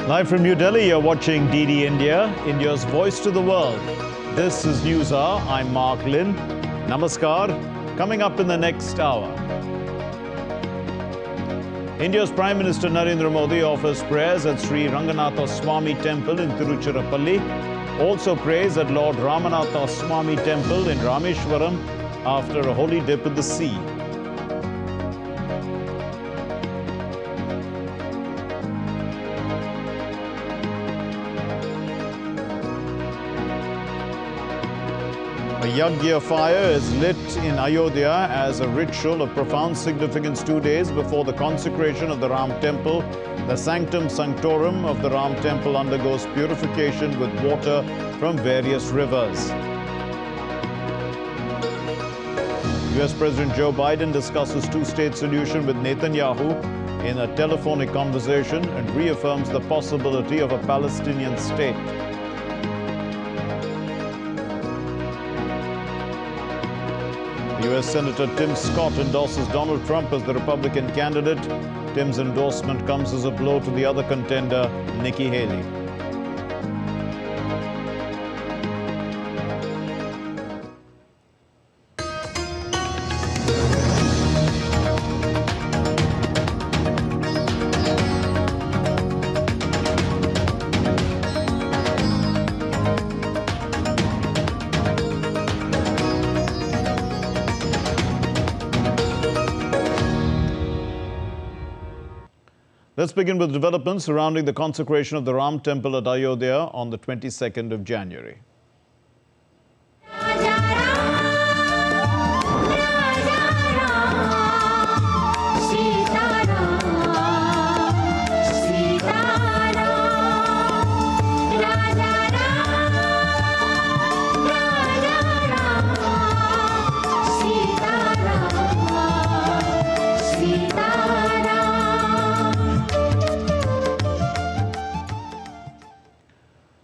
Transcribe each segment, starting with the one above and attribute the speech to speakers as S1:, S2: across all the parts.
S1: Live from New Delhi, you're watching DD India, India's voice to the world. This is News Hour. I'm Mark Lynn. Namaskar. Coming up in the next hour. India's Prime Minister Narendra Modi offers prayers at Sri Ranganatha Swami Temple in Tiruchirappalli. Also prays at Lord Ramanatha Swami Temple in Rameshwaram after a holy dip in the sea. A Yajna fire is lit in Ayodhya as a ritual of profound significance 2 days before the consecration of the Ram temple. The Sanctum sanctorum of the Ram temple undergoes purification with water from various rivers. US President Joe Biden discusses two-state solution with Netanyahu in a telephonic conversation and reaffirms the possibility of a Palestinian state. US Senator Tim Scott endorses Donald Trump as the Republican candidate. Tim's endorsement comes as a blow to the other contender, Nikki Haley. Let's begin with developments surrounding the consecration of the Ram temple at Ayodhya on the 22nd of January.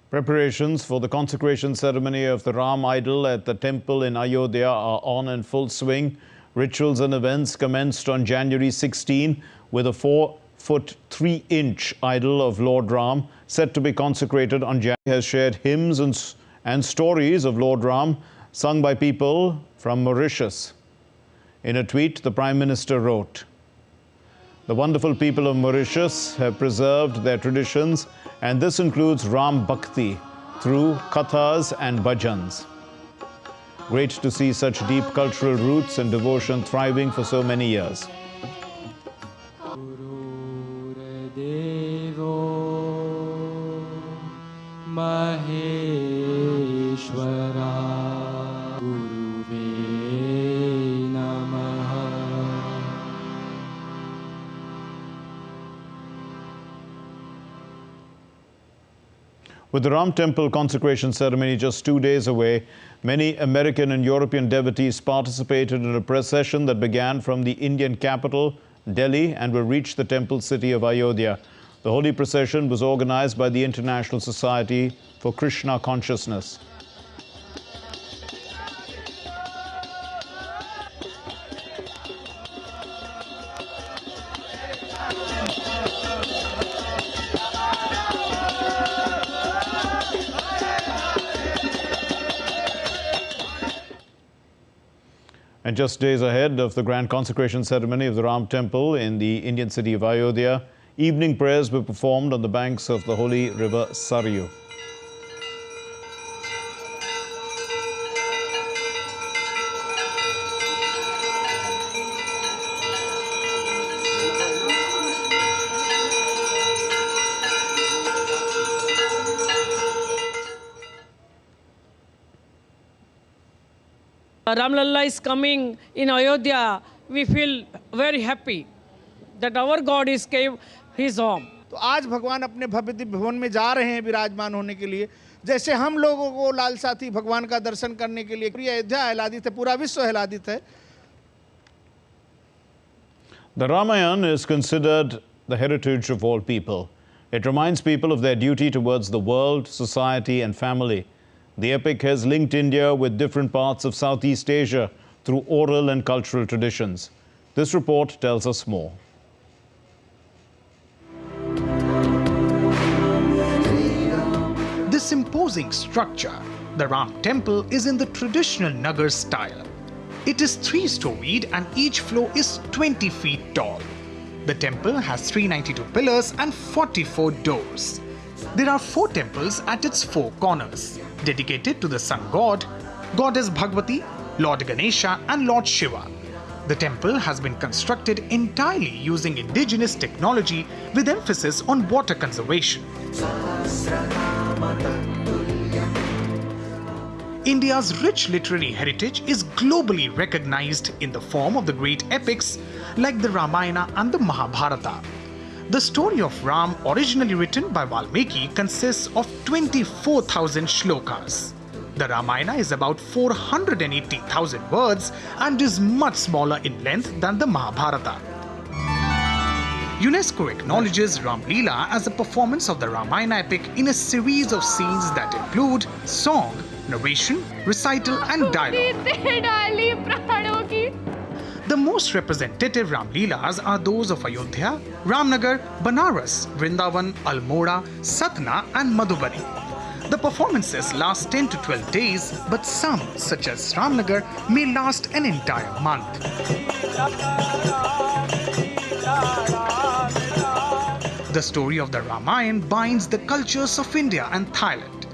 S1: Preparations for the consecration ceremony of the Ram idol at the temple in Ayodhya are on in full swing. Rituals and events commenced on January 16 with a 4-foot 3-inch idol of Lord Ram set to be consecrated on January. Has shared hymns and stories of Lord Ram sung by people from Mauritius. In a tweet, the Prime Minister wrote, "The wonderful people of Mauritius have preserved their traditions, and this includes Ram Bhakti through kathas and bhajans. Great to see such deep cultural roots and devotion thriving for so many years." With the Ram temple consecration ceremony just 2 days away, many American and European devotees participated in a procession that began from the Indian capital, Delhi, and will reach the temple city of Ayodhya. The holy procession was organized by the International Society for Krishna Consciousness. And just days ahead of the grand consecration ceremony of the Ram temple in the Indian city of Ayodhya, evening prayers were performed on the banks of the holy river Saryu.
S2: Ram Lalla is coming in Ayodhya. We feel very happy that our God is came his home.
S3: तो आज भगवान अपने भव्य दिव्य भवन में जा रहे हैं विराजमान होने के लिए, जैसे हम लोगों को लालसा थी भगवान का दर्शन करने के लिए। पूरी अयोध्या आह्लादित है, पूरा विश्व आह्लादित है।
S1: The Ramayana is considered the heritage of all people. It reminds people of their duty towards the world, society, and family. The epic has linked India with different parts of Southeast Asia through oral and cultural traditions. This report tells us more.
S4: imposing structure, the Ram temple is in the traditional Nagar style. It is 3-storied and each floor is 20 feet tall. The temple has 392 pillars and 44 doors. There are 4 temples at its 4 corners, dedicated to the sun god, goddess Bhagavati, Lord Ganesha and Lord Shiva. The temple has been constructed entirely using indigenous technology with emphasis on water conservation. India's rich literary heritage is globally recognized in the form of the great epics like the Ramayana and the Mahabharata. The story of Ram, originally written by Valmiki, consists of 24,000 shlokas. The Ramayana is about 480,000 words and is much smaller in length than the Mahabharata. UNESCO acknowledges Ram Leela as a performance of the Ramayana epic in a series of scenes that include song, narration, recital and dialogue. The most representative Ram Leelas are those of Ayodhya, Ramnagar, Banaras, Vrindavan, Almora, Satna and Madhubani. The performances last 10 to 12 days, but some, such as Ramnagar, may last an entire month. The story of the Ramayana binds the cultures of India and Thailand.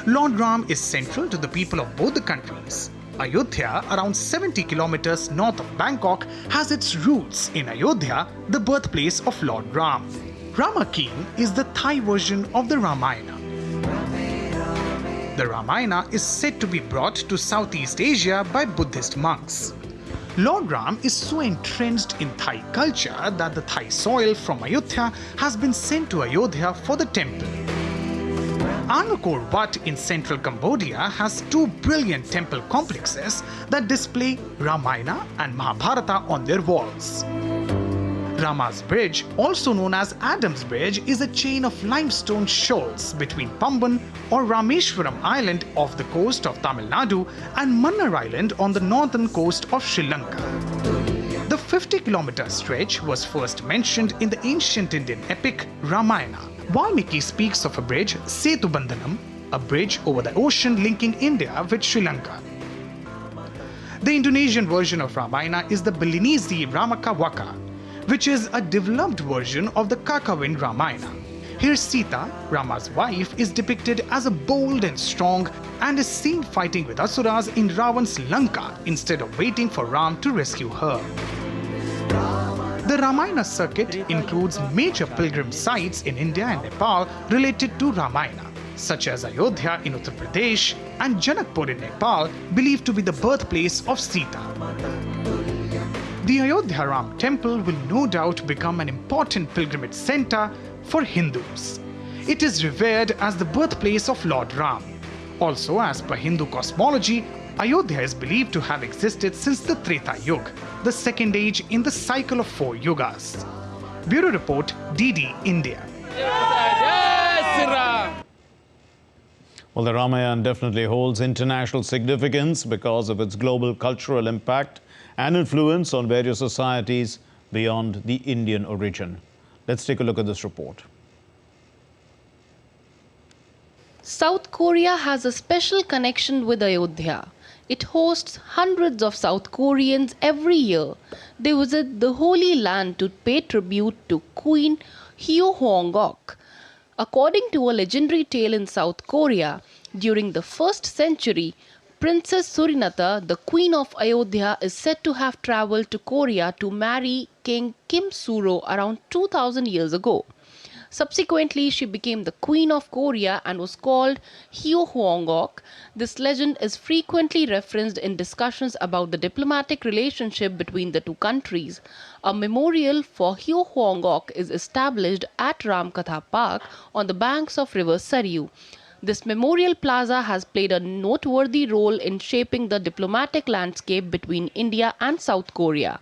S4: Lord Ram is central to the people of both the countries. Ayodhya, around 70 kilometers north of Bangkok, has its roots in Ayodhya, the birthplace of Lord Ram. Rama King is the Thai version of the Ramayana. The Ramayana is said to be brought to Southeast Asia by Buddhist monks. Lord Ram is so entrenched in Thai culture that the Thai soil from Ayodhya has been sent to Ayodhya for the temple. Angkor Wat in central Cambodia has 2 brilliant temple complexes that display Ramayana and Mahabharata on their walls. Rama's Bridge, also known as Adam's Bridge, is a chain of limestone shoals between Pamban or Rameshwaram Island off the coast of Tamil Nadu and Mannar Island on the northern coast of Sri Lanka. The 50-kilometer stretch was first mentioned in the ancient Indian epic Ramayana. Valmiki speaks of a bridge, Setu Bandhanam, a bridge over the ocean linking India with Sri Lanka. The Indonesian version of Ramayana is the Balinese Ramaka Waka, which is a developed version of the Kakawin Ramayana. Here Sita, Rama's wife, is depicted as a bold and strong and is seen fighting with Asuras in Ravan's Lanka instead of waiting for Ram to rescue her. The Ramayana circuit includes major pilgrim sites in India and Nepal related to Ramayana, such as Ayodhya in Uttar Pradesh and Janakpur in Nepal, believed to be the birthplace of Sita. The Ayodhya Ram temple will no doubt become an important pilgrimage center for Hindus. It is revered as the birthplace of Lord Ram. Also, as per Hindu cosmology, Ayodhya is believed to have existed since the Treta Yuga, the second age in the cycle of 4 yugas. Bureau Report, DD India.
S1: Well, the Ramayana definitely holds international significance because of its global cultural impact and influence on various societies beyond the Indian origin. Let's take a look at this report.
S5: South Korea has a special connection with Ayodhya. It hosts hundreds of South Koreans every year. They visit the Holy Land to pay tribute to Queen Hyeonggok. According to a legendary tale in South Korea, during the 1st century, Princess Surinata, the Queen of Ayodhya, is said to have travelled to Korea to marry King Kim Suro around 2000 years ago. Subsequently, she became the Queen of Korea and was called Hyeonggok. This legend is frequently referenced in discussions about the diplomatic relationship between the two countries. A memorial for Hyeonggok is established at Ramkatha Park on the banks of river Saryu. This memorial plaza has played a noteworthy role in shaping the diplomatic landscape between India and South Korea.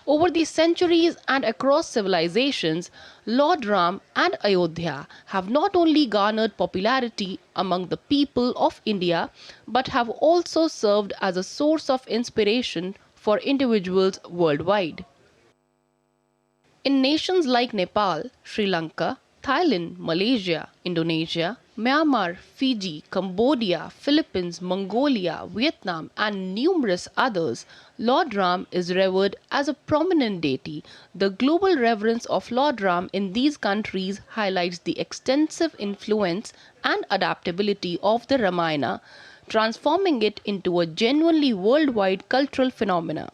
S5: Over the centuries and across civilizations, Lord Ram and Ayodhya have not only garnered popularity among the people of India, but have also served as a source of inspiration for individuals worldwide. In nations like Nepal, Sri Lanka, Thailand, Malaysia, Indonesia, Myanmar, Fiji, Cambodia, Philippines, Mongolia, Vietnam, and numerous others, Lord Ram is revered as a prominent deity. The global reverence of Lord Ram in these countries highlights the extensive influence and adaptability of the Ramayana, transforming it into a genuinely worldwide cultural phenomena.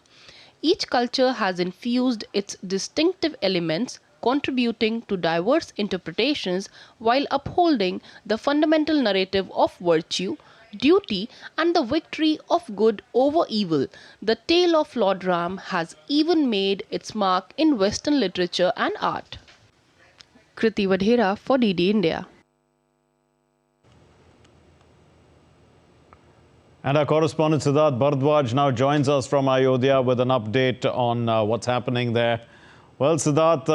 S5: Each culture has infused its distinctive elements, contributing to diverse interpretations while upholding the fundamental narrative of virtue, duty, and the victory of good over evil. The tale of Lord Ram has even made its mark in Western literature and art. Kriti Vadhera for DD India.
S1: And our correspondent Siddharth Bharadwaj now joins us from Ayodhya with an update on what's happening there. Well, Siddharth,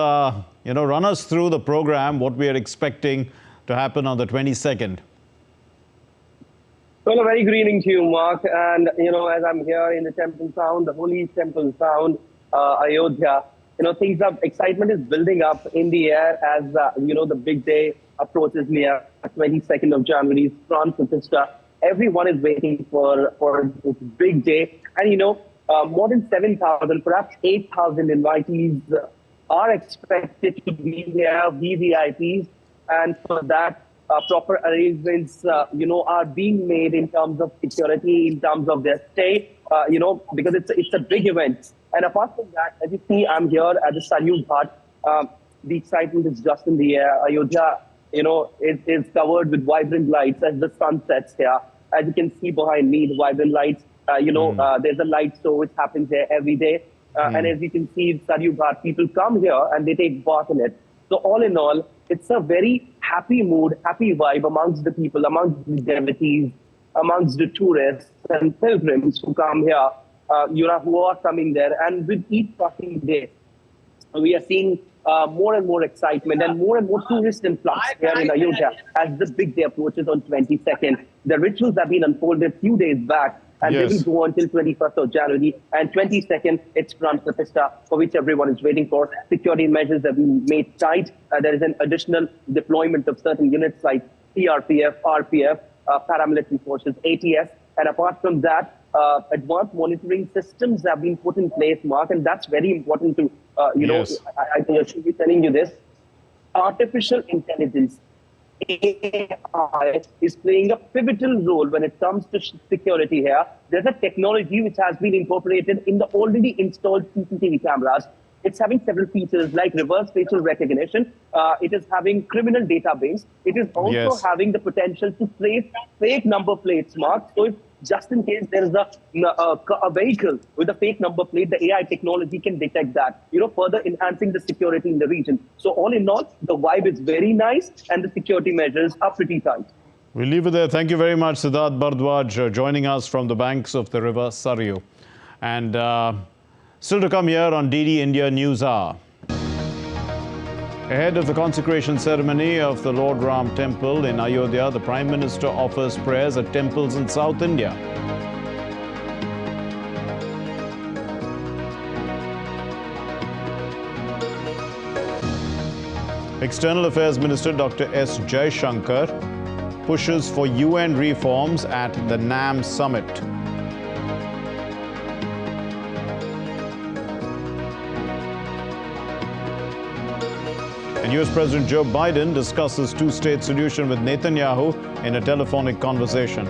S1: run us through the program, what we are expecting to happen on the 22nd.
S6: Well, a very good evening to you, Mark. And, as I'm here in the temple town, the holy temple town, Ayodhya, excitement is building up in the air as, the big day approaches near 22nd of January, Pran Pratishtha. Everyone is waiting for this big day. And, more than 7,000, perhaps 8,000 invitees are expected to be here, VVIPs. And for that, proper arrangements, are being made in terms of security, in terms of their stay, because it's a big event. And apart from that, as you see, I'm here at the Sanctum Ghat. The excitement is just in the air. Ayodhya, is covered with vibrant lights as the sun sets here. As you can see behind me, the vibrant lights, there's a light show which happens here every day. And as you can see, Sanctum Ghat, people come here and they take part in it. So all in all, it's a very happy mood, happy vibe amongst the people, amongst the devotees, amongst the tourists and pilgrims who come here, who are coming there. And with each passing day, we are seeing more and more excitement and more tourist influx here in Ayodhya as the big day approaches on 22nd. The rituals have been unfolded a few days back, and they will go until 21st of January. And 22nd, it's Pran Pratishtha, for which everyone is waiting for. Security measures have been made tight. There is an additional deployment of certain units like CRPF, RPF, paramilitary forces, ATS. And apart from that, advanced monitoring systems have been put in place, Mark, and that's very important to, I should be telling you this. Artificial intelligence, AI, is playing a pivotal role when it comes to security here. There's a technology which has been incorporated in the already installed CCTV cameras. It's having several features like reverse facial recognition. It is having criminal database. It is also having the potential to trace fake number plates, Mark. So if just in case there is a vehicle with a fake number plate, the AI technology can detect that, further enhancing the security in the region. So all in all, the vibe is very nice and the security measures are pretty tight.
S1: We'll leave it there. Thank you very much, Siddharth Bharadwaj, joining us from the banks of the river Saryu. And still to come here on DD India News Hour. Ahead of the consecration ceremony of the Lord Ram Temple in Ayodhya, the Prime Minister offers prayers at temples in South India. External Affairs Minister Dr. S. Jaishankar pushes for UN reforms at the NAM Summit. And US President Joe Biden discusses two-state solution with Netanyahu in a telephonic conversation.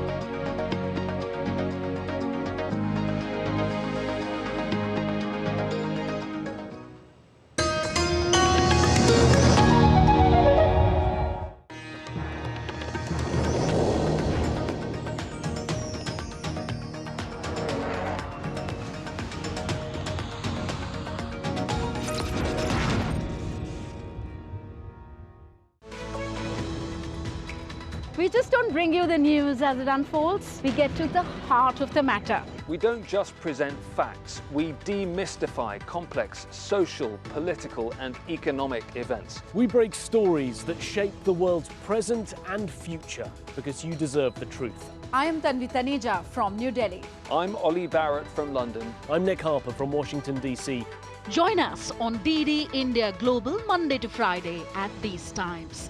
S7: We just don't bring you the news as it unfolds. We get to the heart of the matter.
S8: We don't just present facts. We demystify complex social, political, and economic events.
S9: We break stories that shape the world's present and future because you deserve the truth.
S7: I am Tanvi Taneja from New Delhi.
S8: I'm Ollie Barrett from London.
S9: I'm Nick Harper from Washington, D.C.
S10: Join us on DD India Global Monday to Friday at these times.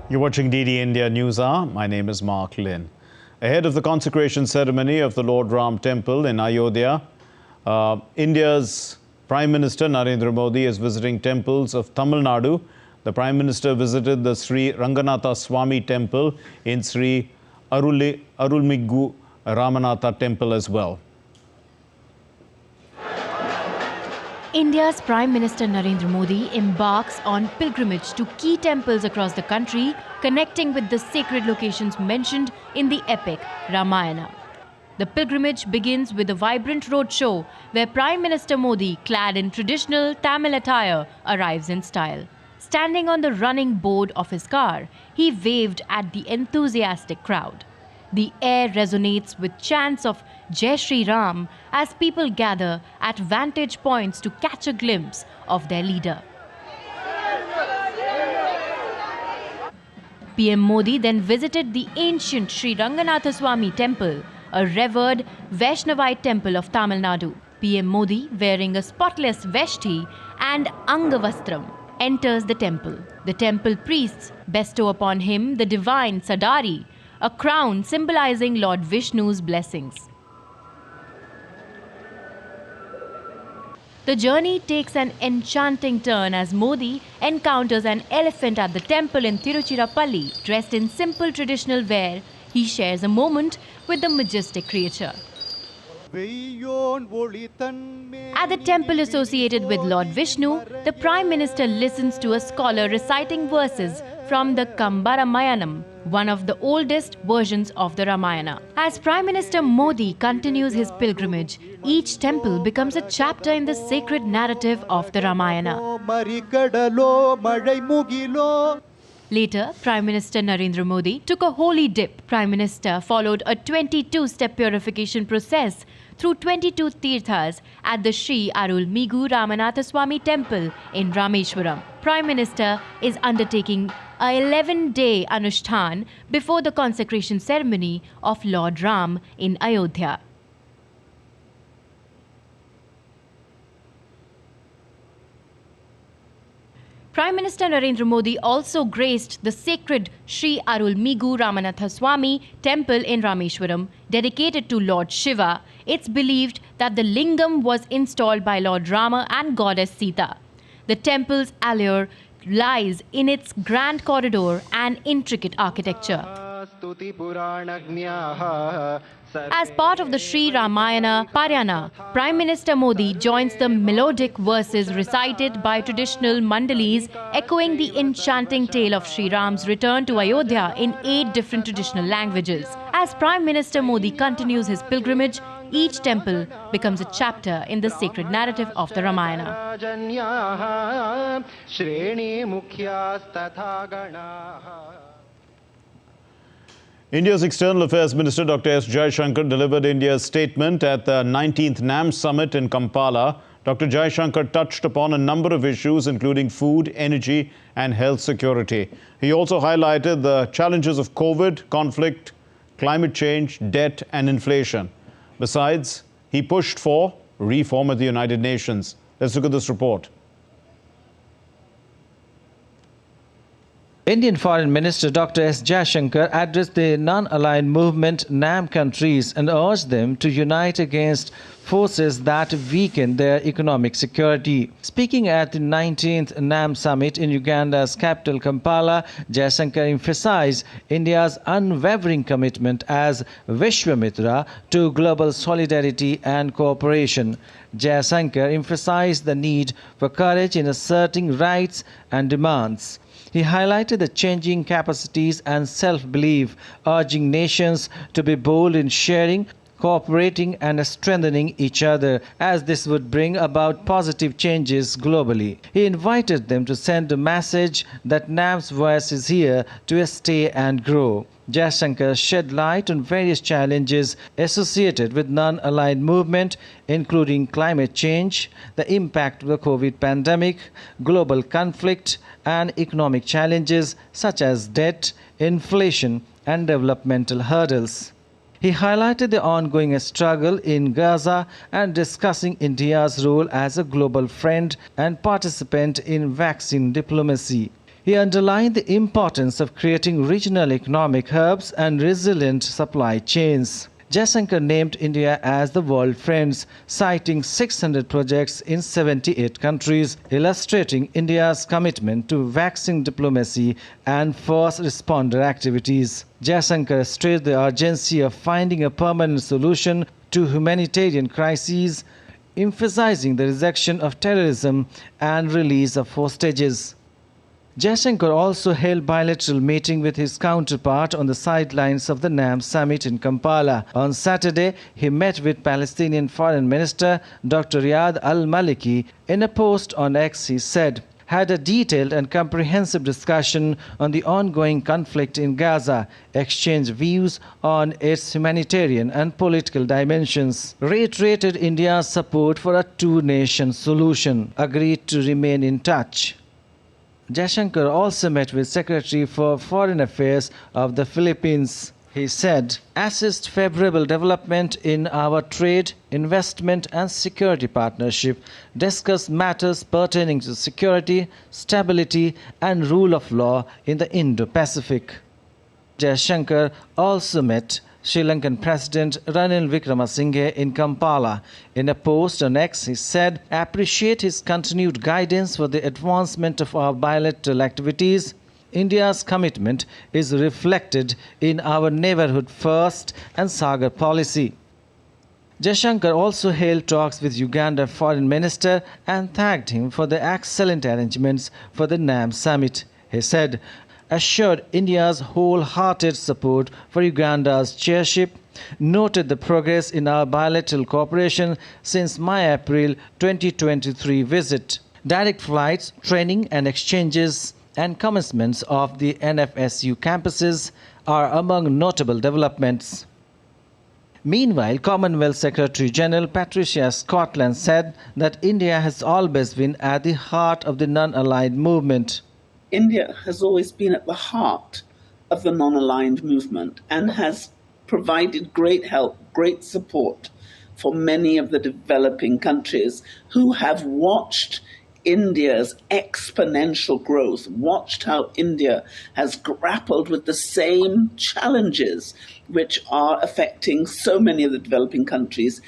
S1: You're watching DD India News Hour. My name is Mark Lynn. Ahead of the consecration ceremony of the Lord Ram Temple in Ayodhya, India's Prime Minister Narendra Modi is visiting temples of Tamil Nadu. The Prime Minister visited the Sri Ranganatha Swami Temple in Sri Arulmigu Ramanatha Temple as well.
S11: India's Prime Minister Narendra Modi embarks on pilgrimage to key temples across the country, connecting with the sacred locations mentioned in the epic Ramayana. The pilgrimage begins with a vibrant roadshow where Prime Minister Modi, clad in traditional Tamil attire, arrives in style. Standing on the running board of his car, he waved at the enthusiastic crowd. The air resonates with chants of Jai Shri Ram as people gather at vantage points to catch a glimpse of their leader. PM Modi then visited the ancient Sri Ranganatha Swami Temple, a revered Vaishnavite temple of Tamil Nadu. PM Modi, wearing a spotless veshti and Angavastram, enters the temple. The temple priests bestow upon him the divine Sadari, a crown symbolizing Lord Vishnu's blessings. The journey takes an enchanting turn as Modi encounters an elephant at the temple in Tiruchirappalli. Dressed in simple traditional wear, he shares a moment with the majestic creature. At the temple associated with Lord Vishnu, the Prime Minister listens to a scholar reciting verses from the Kambaramayanam, one of the oldest versions of the Ramayana. As Prime Minister Modi continues his pilgrimage, each temple becomes a chapter in the sacred narrative of the Ramayana. Later, Prime Minister Narendra Modi took a holy dip. Prime Minister followed a 22-step purification process through 22 tirthas at the Sri Arulmigu Ramanatha Swami Temple in Rameshwaram. Prime Minister is undertaking a 11-day Anushtan before the consecration ceremony of Lord Ram in Ayodhya. Prime Minister Narendra Modi also graced the sacred Sri Arulmigu Ramanatha Swami Temple in Rameshwaram, dedicated to Lord Shiva. It's believed that the lingam was installed by Lord Rama and Goddess Sita. The temple's allure lies in its grand corridor and intricate architecture. As part of the Sri Ramayana Parayana, Prime Minister Modi joins the melodic verses recited by traditional mandalis, echoing the enchanting tale of Sri Ram's return to Ayodhya in 8 different traditional languages. As Prime Minister Modi continues his pilgrimage, each temple becomes a chapter in the sacred narrative of the Ramayana.
S1: India's External Affairs Minister Dr. S. Jaishankar delivered India's statement at the 19th NAM Summit in Kampala. Dr. Jaishankar touched upon a number of issues including food, energy and health security. He also highlighted the challenges of COVID, conflict, climate change, debt and inflation. Besides, he pushed for reform at the United Nations. Let's look at this report.
S12: Indian Foreign Minister Dr. S. Jaishankar addressed the non-aligned movement NAM countries and urged them to unite against forces that weaken their economic security. Speaking at the 19th NAM summit in Uganda's capital Kampala, Jaishankar emphasized India's unwavering commitment as Vishwamitra to global solidarity and cooperation. Jaishankar emphasized the need for courage in asserting rights and demands. He highlighted the changing capacities and self-belief, urging nations to be bold in sharing, cooperating and strengthening each other, as this would bring about positive changes globally. He invited them to send a message that NAM's voice is here to stay and grow. Jaishankar shed light on various challenges associated with non-aligned movement, including climate change, the impact of the COVID pandemic, global conflict, and economic challenges such as debt, inflation, and developmental hurdles. He highlighted the ongoing struggle in Gaza and discussing India's role as a global friend and participant in vaccine diplomacy. He underlined the importance of creating regional economic hubs and resilient supply chains. Jaishankar named India as the world friends, citing 600 projects in 78 countries, illustrating India's commitment to vaccine diplomacy and first responder activities. Jaishankar stressed the urgency of finding a permanent solution to humanitarian crises, emphasizing the rejection of terrorism and release of hostages. Jaishankar also held bilateral meeting with his counterpart on the sidelines of the NAM summit in Kampala. On Saturday, he met with Palestinian Foreign Minister Dr. Riyad al-Maliki. In a post on X, he said, had a detailed and comprehensive discussion on the ongoing conflict in Gaza, exchanged views on its humanitarian and political dimensions, reiterated India's support for a two-nation solution, agreed to remain in touch. Jaishankar also met with Secretary for Foreign Affairs of the Philippines. He said, assist favorable development in our trade, investment and security partnership, discuss matters pertaining to security, stability and rule of law in the Indo-Pacific. Jaishankar also met Sri Lankan President Ranil Wickremesinghe in Kampala. In a post on X, he said, appreciate his continued guidance for the advancement of our bilateral activities. India's commitment is reflected in our neighborhood first and Sagar policy. Jaishankar also held talks with Uganda Foreign Minister and thanked him for the excellent arrangements for the NAM summit. He said, assured India's wholehearted support for Uganda's chairship, noted the progress in our bilateral cooperation since my April 2023 visit. Direct flights, training and exchanges and commencements of the NFSU campuses are among notable developments. Meanwhile, Commonwealth Secretary General Patricia Scotland said that India has always been at the heart of the non-aligned movement.
S13: India has always been at the heart of the non-aligned movement and has provided great help, great support for many of the developing countries who have watched India's exponential growth, watched how India has grappled with the same challenges which are affecting so many of the developing countries.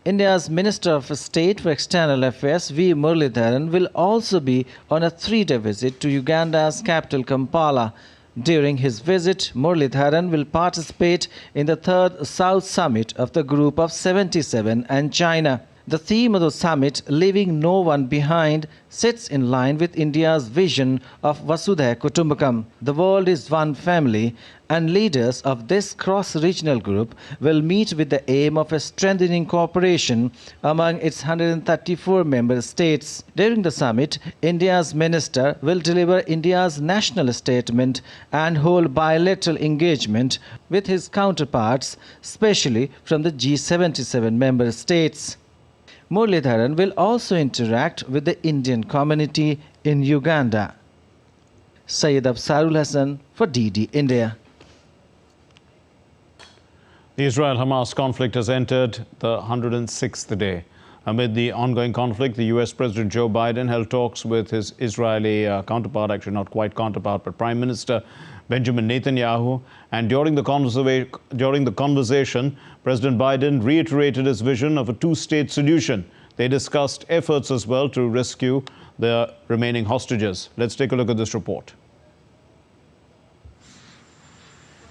S12: India's Minister of State for External Affairs V. Muralidharan will also be on a 3-day visit to Uganda's capital Kampala. During his visit, Muralidharan will participate in the 3rd South Summit of the Group of 77 and China. The theme of the summit, Leaving No One Behind, sits in line with India's vision of Vasudha Kutumbakam. The world is one family, and leaders of this cross-regional group will meet with the aim of strengthening cooperation among its 134 member states. During the summit, India's minister will deliver India's national statement and hold bilateral engagement with his counterparts, especially from the G77 member states. Muralidharan will also interact with the Indian community in Uganda. Syed Afsarul Hassan for DD India.
S1: The Israel-Hamas conflict has entered the 106th day. Amid the ongoing conflict, the US President Joe Biden held talks with his Israeli counterpart, actually not quite counterpart, but Prime Minister Benjamin Netanyahu. And during the conversation, President Biden reiterated his vision of a two-state solution. They discussed efforts as well to rescue the remaining hostages. Let's take a look at this report.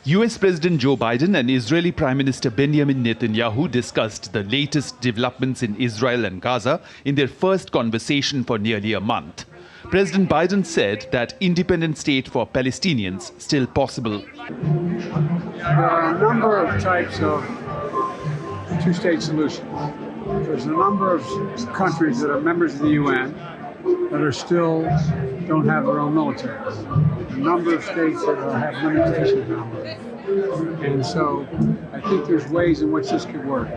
S14: US President Joe Biden and Israeli Prime Minister Benjamin Netanyahu discussed the latest developments in Israel and Gaza in their first conversation for nearly a month. President Biden said that independent state for Palestinians still possible.
S15: There are a number of types of two-state solutions. There's a number of countries that are members of the UN that are still don't have their own military. A number of states that have limitations on it. And so I think there's ways in which this could work.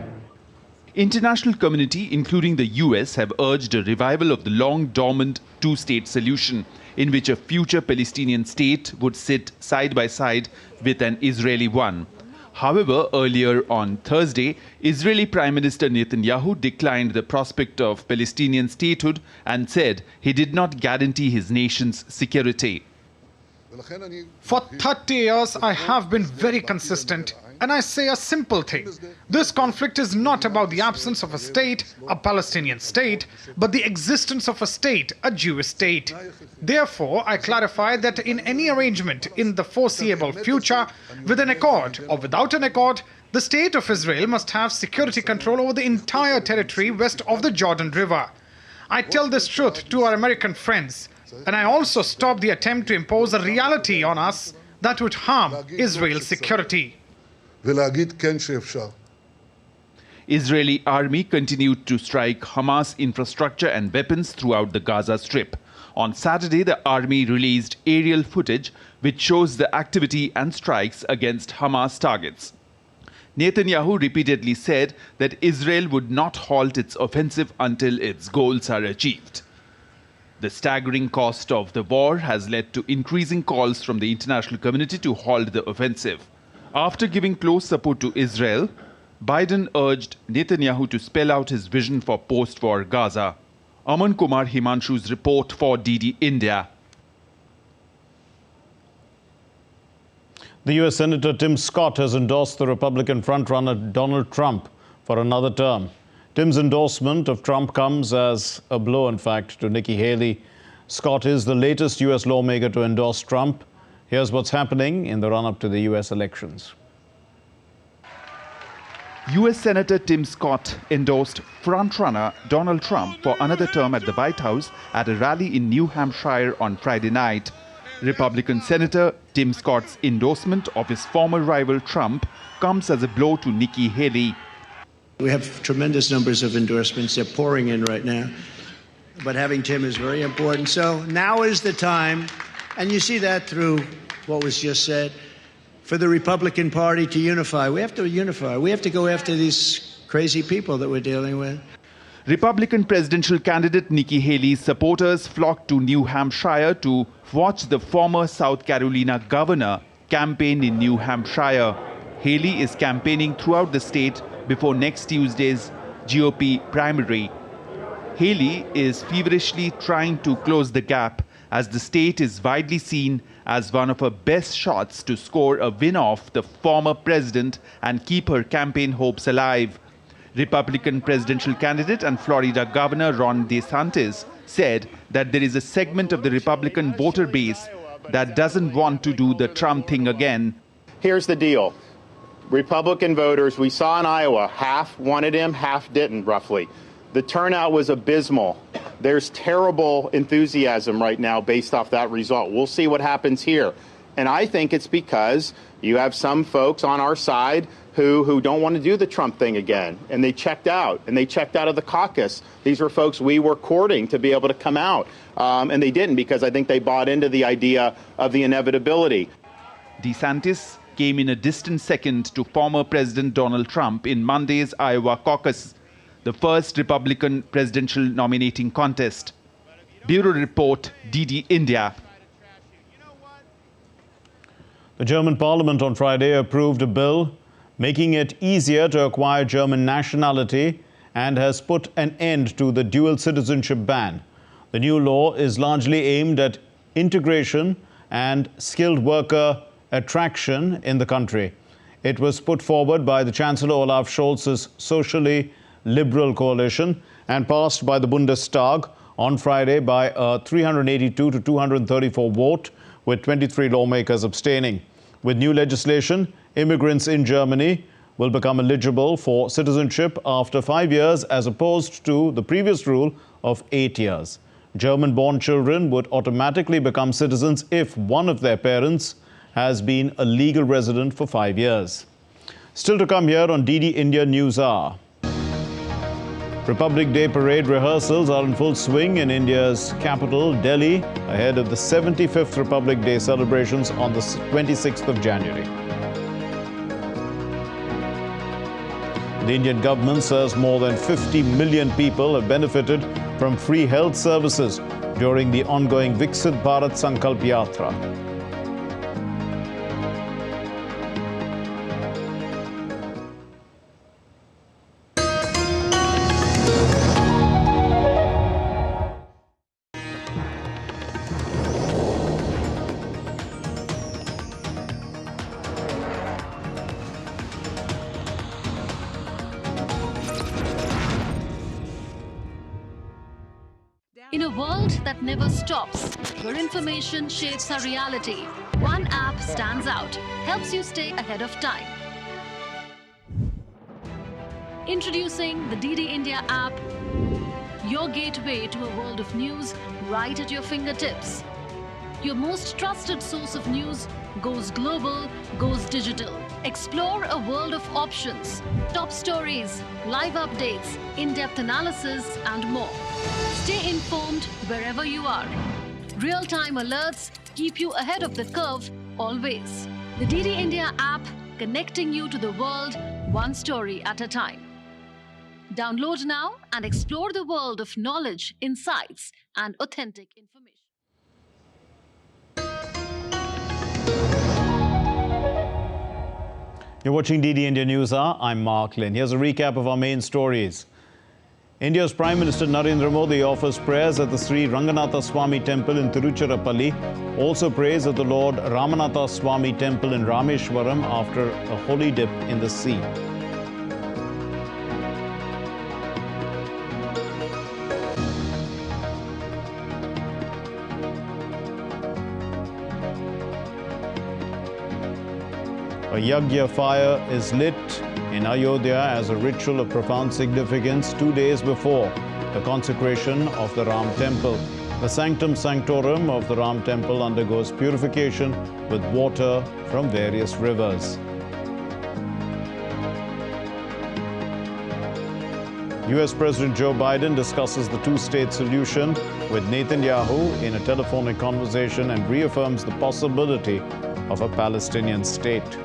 S14: International community, including the US, have urged a revival of the long-dormant two-state solution in which a future Palestinian state would sit side by side with an Israeli one. However, earlier on Thursday, Israeli Prime Minister Netanyahu declined the prospect of Palestinian statehood and said he did not guarantee his nation's security.
S4: For 30 years, I have been very consistent, and I say a simple thing. This conflict is not about the absence of a state, a Palestinian state, but the existence of a state, a Jewish state. Therefore, I clarify that in any arrangement in the foreseeable future, with an accord or without an accord, the state of Israel must have security control over the entire territory west of the Jordan River. I tell this truth to our American friends, and I also stop the attempt to impose a reality on us that would harm Israel's security.
S14: Israeli army continued to strike Hamas infrastructure and weapons throughout the Gaza Strip. On Saturday, the army released aerial footage which shows the activity and strikes against Hamas targets. Netanyahu repeatedly said that Israel would not halt its offensive until its goals are achieved. The staggering cost of the war has led to increasing calls from the international community to halt the offensive. After giving close support to Israel, Biden urged Netanyahu to spell out his vision for post-war Gaza. Aman Kumar Himanshu's report for DD India.
S1: The US Senator Tim Scott has endorsed the Republican frontrunner Donald Trump for another term. Tim's endorsement of Trump comes as a blow, in fact, to Nikki Haley. Scott is the latest US lawmaker to endorse Trump. Here's what's happening in the run-up to the US elections.
S14: US Senator Tim Scott endorsed frontrunner Donald Trump for another term at the White House at a rally in New Hampshire on Friday night. Republican Senator Tim Scott's endorsement of his former rival Trump comes as a blow to Nikki Haley.
S16: We have tremendous numbers of endorsements. They're pouring in right now. But having Tim is very important. So now is the time, and you see that through what was just said, for the Republican Party to unify. We have to unify. We have to go after these crazy people that we're dealing with.
S14: Republican presidential candidate Nikki Haley's supporters flocked to New Hampshire to watch the former South Carolina governor campaign in New Hampshire. Haley is campaigning throughout the state before next Tuesday's GOP primary. Haley is feverishly trying to close the gap as the state is widely seen as one of her best shots to score a win off the former president and keep her campaign hopes alive. Republican presidential candidate and Florida Governor Ron DeSantis said that there is a segment of the Republican voter base that doesn't want to do the Trump thing again.
S17: Here's the deal. Republican voters, we saw in Iowa, half wanted him, half didn't, roughly. The turnout was abysmal. There's terrible enthusiasm right now based off that result. We'll see what happens here. And I think it's because you have some folks on our side who don't want to do the Trump thing again. And they checked out. And they checked out of the caucus. These were folks we were courting to be able to come out. And they didn't because I think they bought into the idea of the inevitability.
S14: DeSantis came in a distant second to former President Donald Trump in Monday's Iowa caucus, the first Republican presidential nominating contest. Bureau Report, DD India.
S1: The German parliament on Friday approved a bill making it easier to acquire German nationality and has put an end to the dual citizenship ban. The new law is largely aimed at integration and skilled worker attraction in the country. It was put forward by the Chancellor Olaf Scholz's socially liberal coalition and passed by the Bundestag on Friday by a 382 to 234 vote, with 23 lawmakers abstaining. With new legislation, immigrants in Germany will become eligible for citizenship after 5 years as opposed to the previous rule of 8 years. German-born children would automatically become citizens if one of their parents has been a legal resident for 5 years. Still to come here on DD India News Hour. Republic Day parade rehearsals are in full swing in India's capital, Delhi, ahead of the 75th Republic Day celebrations on the 26th of January. The Indian government says more than 50 million people have benefited from free health services during the ongoing Viksit Bharat Sankalp Yatra.
S10: world that never stops, where information shapes our reality. One app stands out, helps you stay ahead of time. Introducing the DD India app, your gateway to a world of news right at your fingertips. Your most trusted source of news goes global, goes digital. Explore a world of options, top stories, live updates, in-depth analysis, and more. Stay informed wherever you are. Real-time alerts keep you ahead of the curve always. The DD India app, connecting you to the world one story at a time. Download now and explore the world of knowledge, insights, and authentic information.
S1: You're watching DD India News Hour. I'm Mark Lynn. Here's a recap of our main stories. India's Prime Minister Narendra Modi offers prayers at the Sri Ranganatha Swami Temple in Tiruchirappalli. Also prays at the Lord Ramanatha Swami Temple in Rameshwaram after a holy dip in the sea. A Yajna fire is lit in Ayodhya as a ritual of profound significance 2 days before the consecration of the Ram temple. The Sanctum sanctorum of the Ram temple undergoes purification with water from various rivers. US President Joe Biden discusses the two-state solution with Netanyahu in a telephonic conversation and reaffirms the possibility of a Palestinian state.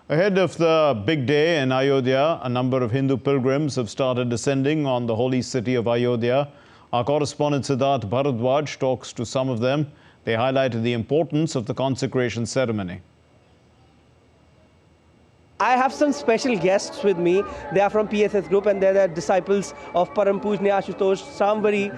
S1: Ahead of the big day in Ayodhya, a number of Hindu pilgrims have started descending on the holy city of Ayodhya. Our correspondent Siddharth Bharadwaj talks to some of them. They highlighted the importance of the consecration ceremony.
S18: I have some special guests with me. They are from PSS group and they're the disciples of Param Pujnya Ashutosh Samvari.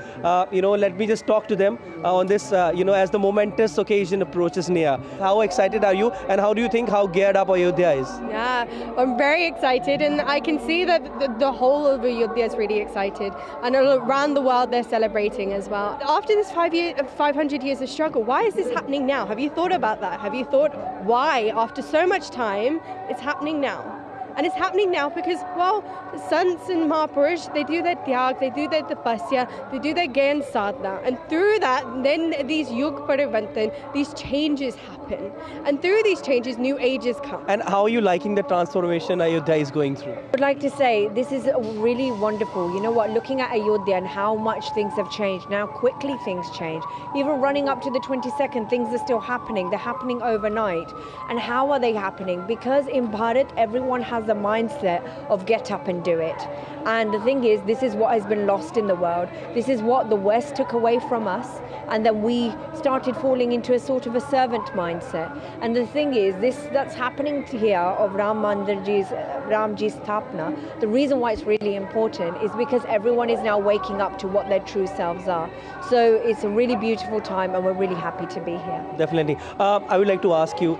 S18: Let me just talk to them on this, as the momentous occasion approaches near. How excited are you and how do you think how geared up Ayodhya is?
S19: Yeah, I'm very excited and I can see that the whole of Ayodhya is really excited and around the world they're celebrating as well. After this 500 years of struggle, why is this happening now? Have you thought about that? Have you thought why, after so much time, it's happening now? And it's happening now because, well, the sons and Mahapurush, they do their tyag, they do their tapasya, they do their gyan sadhana. And through that, then these yug parivartan, these changes happen. And through these changes, new ages come.
S18: And how are you liking the transformation Ayodhya is going through?
S20: I would like to say this is really wonderful. You know what, looking at Ayodhya and how much things have changed, now quickly things change. Even running up to the 22nd, things are still happening. They're happening overnight. And how are they happening? Because in Bharat, everyone has the mindset of get up and do it. And the thing is, this is what has been lost in the world. This is what the West took away from us. And then we started falling into a sort of a servant mindset. And the thing is, that's happening here of Ramji's Sthapna. The reason why it's really important is because everyone is now waking up to what their true selves are. So it's a really beautiful time and we're really happy to be here.
S18: Definitely. I would like to ask you,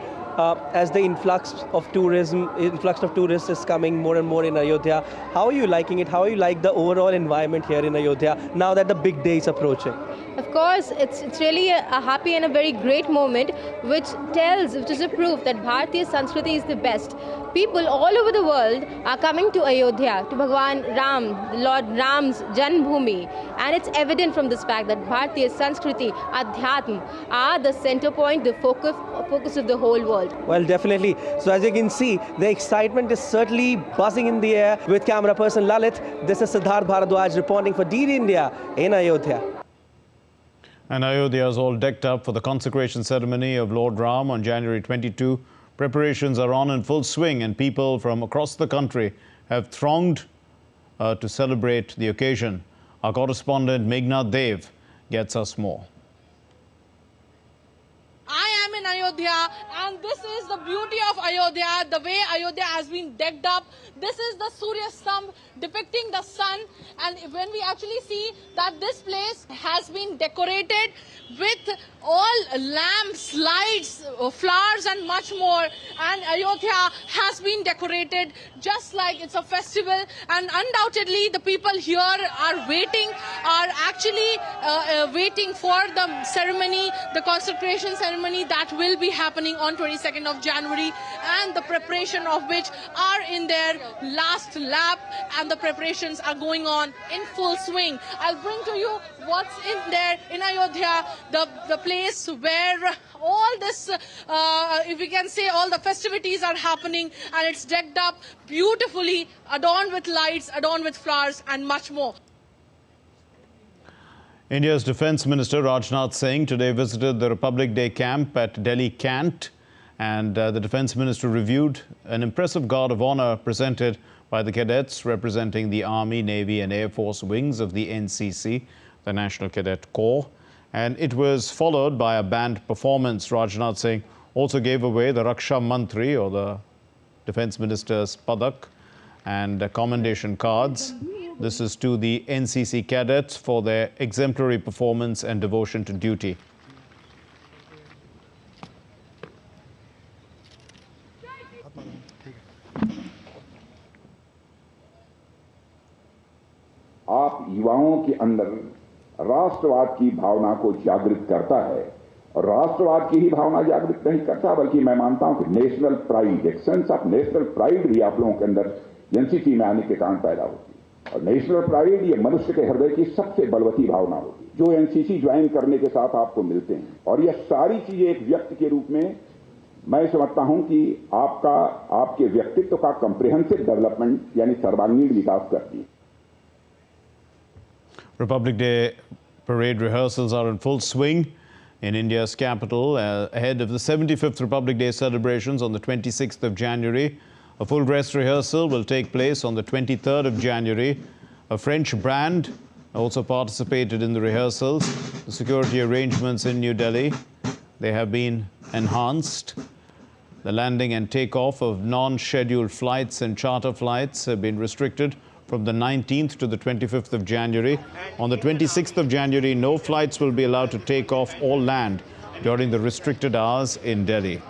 S18: as the influx of tourists is coming more and more in Ayodhya, how are you liking it? How are you like the overall environment here in Ayodhya now that the big day is approaching?
S19: Of course, it's really a happy and a very great moment which is a proof that Bharatiya Sanskriti is the best. People all over the world are coming to Ayodhya, to Bhagwan Ram, the Lord Ram's Janmabhoomi. And it's evident from this fact that Bharatiya Sanskriti, Adhyatma are the center point, the focus of the whole world.
S18: Well, definitely. So as you can see, the excitement is certainly buzzing in the air. With camera person Lalit, this is Siddharth Bharadwaj reporting for DD India in Ayodhya.
S1: And Ayodhya is all decked up for the consecration ceremony of Lord Ram on January 22. Preparations are on in full swing and people from across the country have thronged to celebrate the occasion. Our correspondent Meghna Dev gets us more.
S21: I am in Ayodhya and this is the the beauty of Ayodhya, the way Ayodhya has been decked up. This is the Surya Stamp depicting the sun, and when we actually see that this place has been decorated with all lamps, lights, flowers and much more, and Ayodhya has been decorated just like it's a festival, and undoubtedly the people here are actually waiting for the ceremony, the consecration ceremony that will be happening on 22nd of January, and the preparation of which are in their last lap, and the preparations are going on in full swing. I'll bring to you what's in there in Ayodhya, the place where all this, if we can say, all the festivities are happening, and it's decked up beautifully, adorned with lights, adorned with flowers and much more.
S1: India's Defence Minister Rajnath Singh today visited the Republic Day camp at Delhi Cant, and the Defence Minister reviewed an impressive guard of honour presented by the cadets representing the Army, Navy and Air Force wings of the NCC, the National Cadet Corps. And it was followed by a band performance. Rajnath Singh also gave away the Raksha Mantri, or the Defence Minister's Padak, and commendation cards. This is to the NCC cadets for their exemplary performance and devotion to duty.
S22: आप युवाओं के अंदर राष्ट्रवाद की भावना को जागृत करता है, और राष्ट्रवाद की ही भावना जागृत नहीं करता, बल्कि मैं मानता हूं कि नेशनल प्राइड, एक सेंस ऑफ नेशनल प्राइड भी आप लोगों के अंदर एनसीसी में आने के कारण पैदा होती है। और नेशनल प्राइड ये मनुष्य के हृदय की सबसे बलवती भावना होती है जो एनसीसी ज्वाइन करने के साथ आपको मिलते हैं। और यह सारी चीजें एक व्यक्ति के रूप में मैं समझता हूं कि आपके व्यक्तित्व का कॉम्प्रिहेंसिव डेवलपमेंट यानी सर्वांगीण विकास करती है।
S1: Republic Day parade rehearsals are in full swing in India's capital ahead of the 75th Republic Day celebrations on the 26th of January. A full dress rehearsal will take place on the 23rd of January. A French band also participated in the rehearsals. The security arrangements in New Delhi, they have been enhanced. The landing and takeoff of non-scheduled flights and charter flights have been restricted from the 19th to the 25th of January. On the 26th of January, no flights will be allowed to take off or land during the restricted hours in Delhi.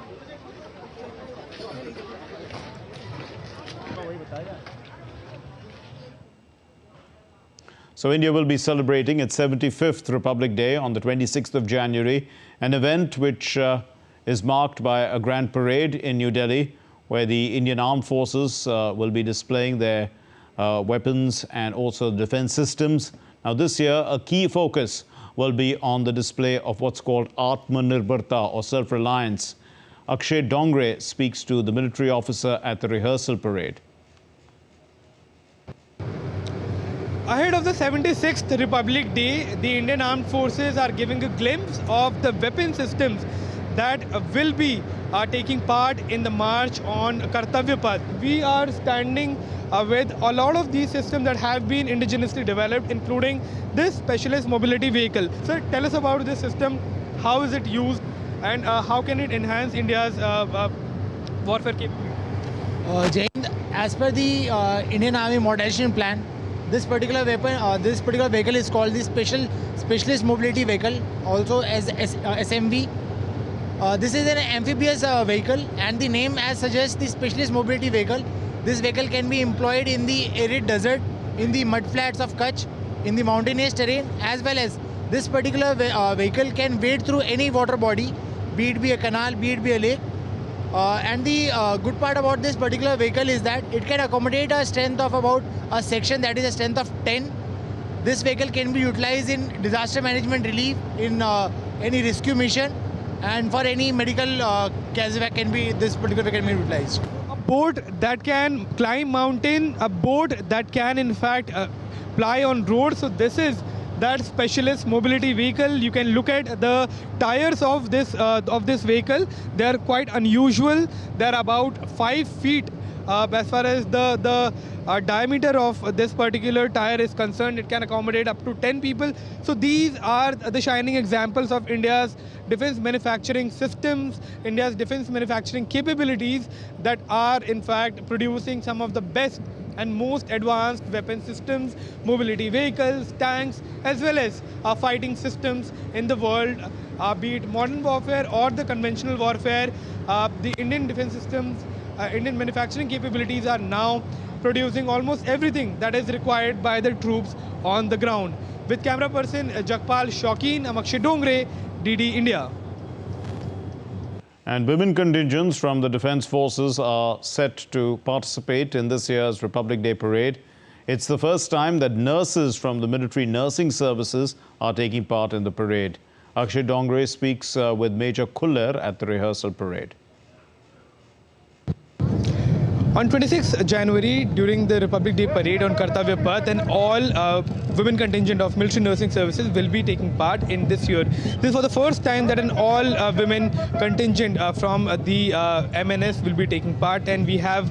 S1: So India will be celebrating its 75th Republic Day on the 26th of January, an event which is marked by a grand parade in New Delhi, where the Indian Armed Forces will be displaying their weapons and also defense systems. Now this year, a key focus will be on the display of what's called Atmanirbharta, or self-reliance. Akshay Dongre speaks to the military officer at the rehearsal parade.
S23: Ahead of the 76th Republic Day, the Indian Armed Forces are giving a glimpse of the weapon systems that will be taking part in the march on Kartavya Path. We are standing with a lot of these systems that have been indigenously developed, including this specialist mobility vehicle. Sir, tell us about this system. How is it used, and how can it enhance India's warfare capability?
S24: As per the Indian Army modernization plan, this particular vehicle is called the Specialist Mobility Vehicle, also as SMV. This is an amphibious vehicle, and the name as suggests, the Specialist Mobility Vehicle. This vehicle can be employed in the arid desert, in the mud flats of Kutch, in the mountainous terrain, as well as this particular vehicle can wade through any water body, be it a canal, be it a lake. And the good part about this particular vehicle is that it can accommodate a strength of about a section that is a strength of 10. This vehicle can be utilized in disaster management relief, in any rescue mission, and for any medical casevac this particular vehicle can be utilized.
S23: A boat that can climb mountain, a boat that can in fact ply on roads. So this is that specialist mobility vehicle. You can look at the tires of this vehicle. They are quite unusual. They are about 5 feet as far as the diameter of this particular tire is concerned, it can accommodate up to 10 people. So these are the shining examples of India's defense manufacturing systems, India's defense manufacturing capabilities that are in fact producing some of the best and most advanced weapon systems, mobility vehicles, tanks, as well as fighting systems in the world, be it modern warfare or the conventional warfare. The Indian defense systems, Indian manufacturing capabilities are now producing almost everything that is required by the troops on the ground. With camera person Jakpal Shaukin, I'm Akshay Dongre, DD India.
S1: And women contingents from the Defence Forces are set to participate in this year's Republic Day Parade. It's the first time that nurses from the military nursing services are taking part in the parade. Akshay Dongre speaks with Major Kuller at the rehearsal parade.
S23: On 26th January, during the Republic Day Parade on Kartavya Path, and all women contingent of military nursing services will be taking part in this year. This was the first time that an all-women contingent from the MNS will be taking part, and we have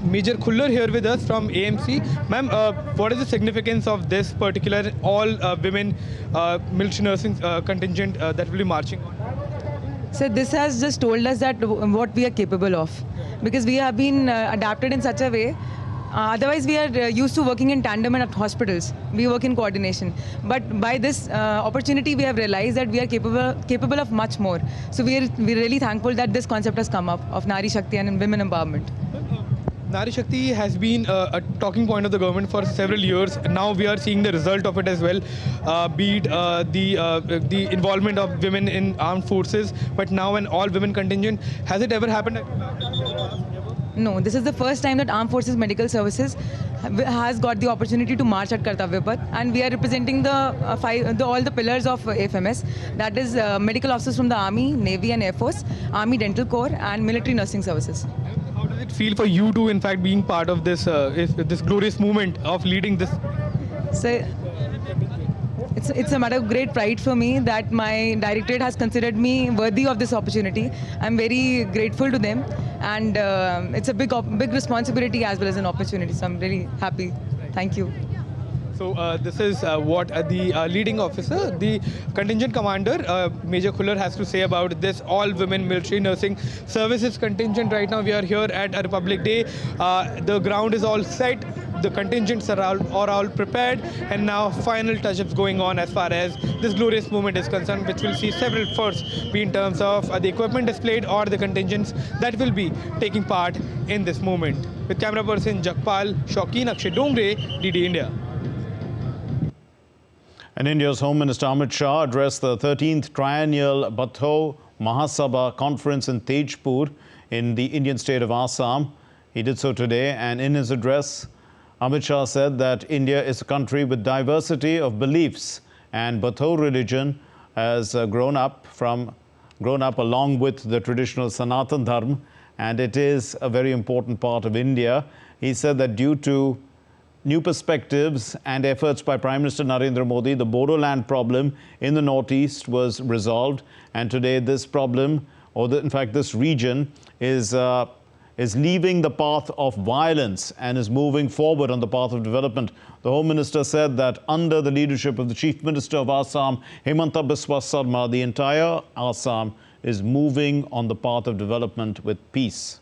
S23: Major Kuller here with us from AMC. Ma'am, what is the significance of this particular all-women military nursing contingent that will be marching on?
S2: So this has just told us that what we are capable of, because we have been adapted in such a way. Otherwise, we are used to working in tandem at hospitals. We work in coordination. But by this opportunity, we have realized that we are capable of much more. So we're really thankful that this concept has come up of Nari Shakti and women empowerment.
S23: Nari Shakti has been a talking point of the government for several years. Now we are seeing the result of it as well, be it the involvement of women in armed forces, but now an all-women contingent. Has it ever happened?
S2: No, this is the first time that Armed Forces Medical Services has got the opportunity to march at Kartavya Path, and we are representing all the pillars of AFMS, that is medical officers from the Army, Navy and Air Force, Army Dental Corps and Military Nursing Services.
S23: How does it feel for you to in fact being part of this this glorious movement of leading this?
S2: So, it's a matter of great pride for me that my directorate has considered me worthy of this opportunity. I'm very grateful to them, and it's a big responsibility as well as an opportunity. So I'm really happy. Thank you.
S23: So this is what the leading officer, the contingent commander, Major Kuller, has to say about this all-women military nursing services contingent. Right now we are here at Republic Day. The ground is all set. The contingents are all prepared, and now final touch-ups going on as far as this glorious movement is concerned, which will see several firsts, be in terms of the equipment displayed or the contingents that will be taking part in this movement. With camera person Jakpal Shaukin, Akshay Dongre, DD India.
S1: And India's Home Minister Amit Shah addressed the 13th Triennial Batho Mahasabha Conference in Tejpur in the Indian state of Assam. He did so today, and in his address, Amit Shah said that India is a country with diversity of beliefs, and Batho religion has grown up along with the traditional Sanatan Dharma, and it is a very important part of India. He said that due to new perspectives and efforts by Prime Minister Narendra Modi, the Bodoland problem in the northeast was resolved, and today this problem, in fact this region, is leaving the path of violence and is moving forward on the path of development. The Home Minister said that under the leadership of the Chief Minister of Assam, Himanta Biswa Sarma, the entire Assam is moving on the path of development with peace.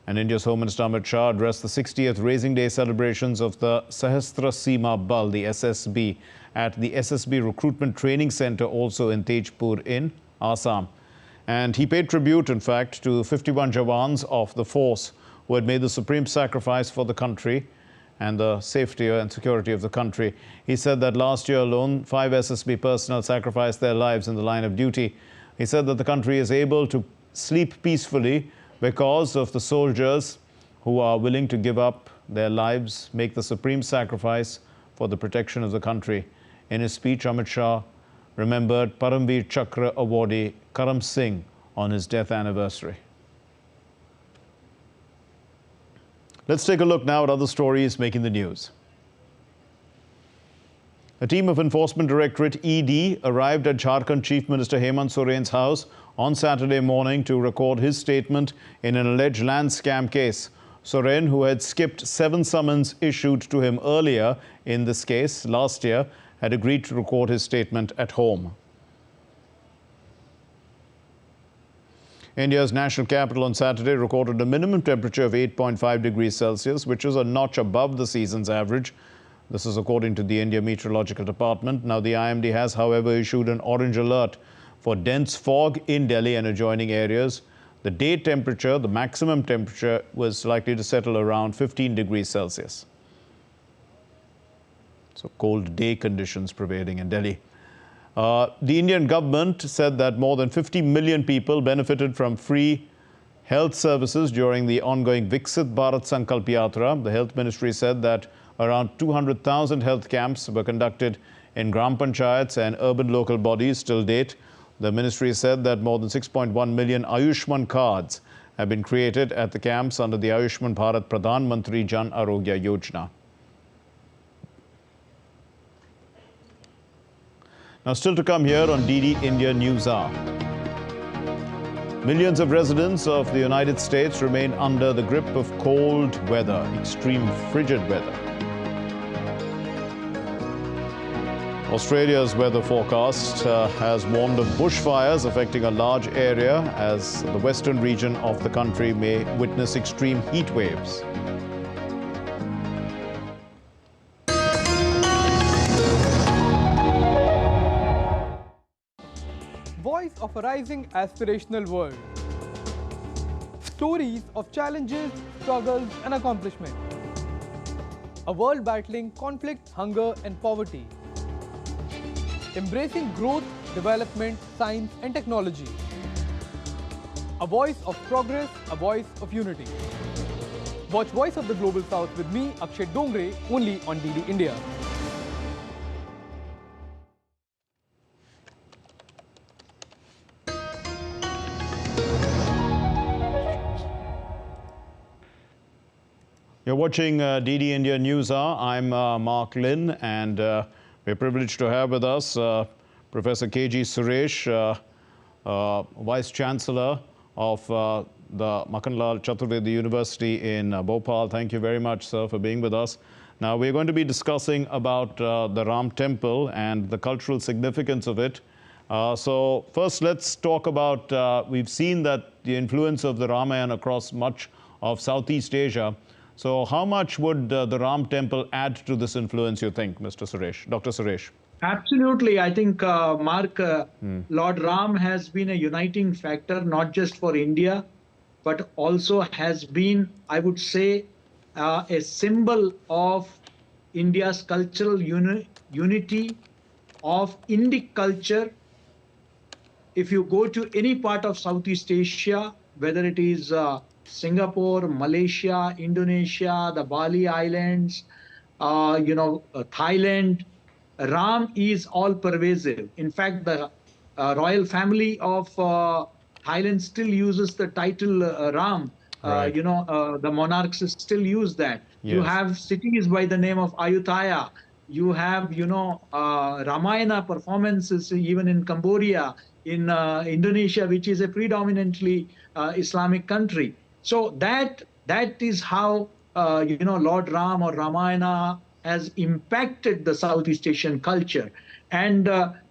S1: And India's Home Minister Amit Shah addressed the 60th Raising Day celebrations of the Sahastra Seema Bal, the SSB, at the SSB Recruitment Training Centre, also in Tejpur in Assam. And he paid tribute, in fact, to 51 Jawans of the force who had made the supreme sacrifice for the country and the safety and security of the country. He said that last year alone, 5 SSB personnel sacrificed their lives in the line of duty. He said that the country is able to sleep peacefully because of the soldiers who are willing to give up their lives, make the supreme sacrifice for the protection of the country. In his speech, Amit Shah remembered Paramveer Chakra awardee Karam Singh on his death anniversary. Let's take a look now at other stories making the news. A team of Enforcement Directorate ED arrived at Jharkhand Chief Minister Hemant Soren's house on Saturday morning to record his statement in an alleged land scam case. Soren, who had skipped 7 summons issued to him earlier in this case last year, had agreed to record his statement at home. India's national capital on Saturday recorded a minimum temperature of 8.5 degrees Celsius, which is a notch above the season's average. This is according to the India Meteorological Department. Now, the IMD has, however, issued an orange alert for dense fog in Delhi and adjoining areas. The day temperature, the maximum temperature, was likely to settle around 15 degrees Celsius. So, cold day conditions prevailing in Delhi. The Indian government said that more than 50 million people benefited from free health services during the ongoing Viksit Bharat Sankalp Yatra. The Health Ministry said that around 200,000 health camps were conducted in Gram Panchayats and urban local bodies till date. The ministry said that more than 6.1 million Ayushman cards have been created at the camps under the Ayushman Bharat Pradhan Mantri Jan Arogya Yojana. Now, still to come here on DD India News Hour. Millions of residents of the United States remain under the grip of cold weather, extreme frigid weather. Australia's weather forecast has warned of bushfires affecting a large area as the western region of the country may witness extreme heat waves.
S23: Voice of a rising aspirational world. Stories of challenges, struggles and accomplishment. A world battling conflict, hunger and poverty. Embracing growth, development, science and technology. A voice of progress, a voice of unity. Watch Voice of the Global South with me, Akshay Dongre, only on DD India.
S1: You're watching DD India News Hour. I'm Mark Lynn, and we're privileged to have with us Professor K.G. Suresh, Vice Chancellor of the Makanlal Chaturvedi University in Bhopal. Thank you very much, sir, for being with us. Now, we're going to be discussing about the Ram Temple and the cultural significance of it. So first, let's talk about, we've seen that the influence of the Ramayana across much of Southeast Asia. So how much would the Ram Temple add to this influence, you think, Mr. Suresh, Dr. Suresh?
S3: Absolutely. I think, Mark, Lord Ram has been a uniting factor, not just for India, but also has been, I would say, a symbol of India's cultural unity, of Indic culture. If you go to any part of Southeast Asia, whether it is Singapore, Malaysia, Indonesia, the Bali Islands, Thailand, Ram is all pervasive. In fact, the royal family of Thailand still uses the title Ram.
S1: Right.
S3: The monarchs still use that.
S1: Yes.
S3: You have cities by the name of Ayodhya. You have, Ramayana performances even in Cambodia, in Indonesia, which is a predominantly Islamic country. So that is how, Lord Ram or Ramayana has impacted the Southeast Asian culture. And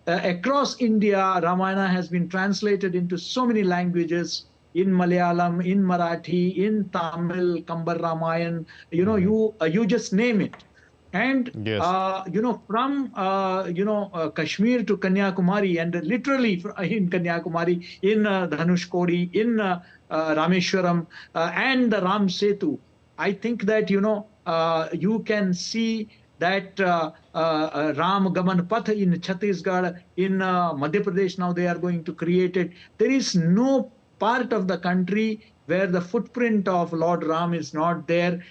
S3: across India, Ramayana has been translated into so many languages, in Malayalam, in Marathi, in Tamil, Kambar Ramayan, you just name it. And,
S1: yes.
S3: From, Kashmir to Kanyakumari, and literally in Kanyakumari, in Dhanushkodi, in Rameshwaram, and the Ram Setu, I think that, you can see that Ram Gaman Path in Chhattisgarh, in Madhya Pradesh, now they are going to create it. There is no part of the country where the footprint of Lord Ram is not there,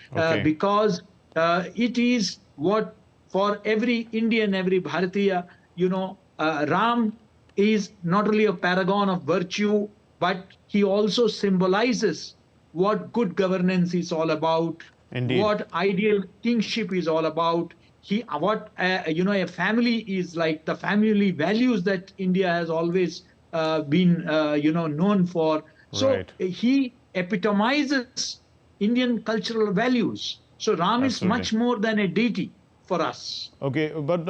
S3: because it is what for every Indian, every Bharatiya, Ram is not only a paragon of virtue, but he also symbolizes what good governance is all about,
S1: Indeed.
S3: what ideal kingship is all about. a family is like, the family values that India has always been known for. So he epitomizes Indian cultural values. So Ram is much more than a deity for us.
S1: Okay, but